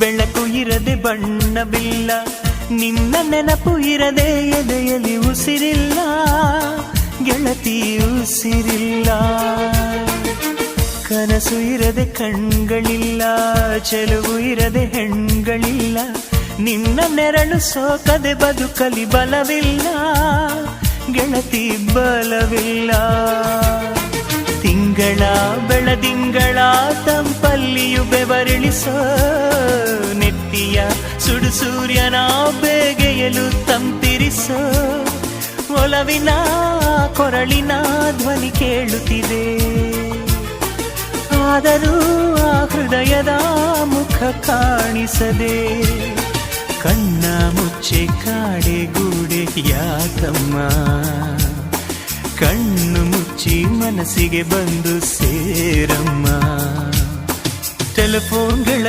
ಬೆಳಕು ಇರದೆ ಬಣ್ಣವಿಲ್ಲ, ನಿನ್ನ ನೆನಪು ಇರದೆ ಎದೆಯಲ್ಲಿ ಉಸಿರಿಲ್ಲ, ಗೆಳತಿ ಉಸಿರಿಲ್ಲ. ಕನಸು ಇರದೆ ಕಣ್ಗಳಿಲ್ಲ, ಚೆಲುವು ಇರದೆ ಹೆಣ್ಗಳಿಲ್ಲ, ನಿನ್ನ ನೆರಳು ಸೋಕದೆ ಬದುಕಲಿ ಬಲವಿಲ್ಲ, ಗೆಳತಿ ಬಲವಿಲ್ಲ. ತಿಂಗಳ ಬೆಳದಿಂಗಳ ತಂಪಲ್ಲಿಯು ಬೆವರಿಳಿಸೋ, ನೆತ್ತಿಯ ಸುಡು ಸೂರ್ಯನ ಬೇಗೆಯಲು ತಂಪಿರಿಸೋ, ಒಲವಿನ ಕೊರಳಿನ ಧ್ವನಿ ಕೇಳುತ್ತಿದೆ, ಆದರೂ ಆ ಹೃದಯದ ಮುಖ ಕಾಣಿಸದೆ. ಕಣ್ಣ ಮುಚ್ಚೆ ಕಾಡೆ ಗೂಡೆ ಯಾಕಮ್ಮ, ಕಣ್ಣು ಮುಚ್ಚಿ ಮನಸ್ಸಿಗೆ ಬಂದು ಸೇರಮ್ಮ. ಟೆಲಿಫೋನ್ಗಳ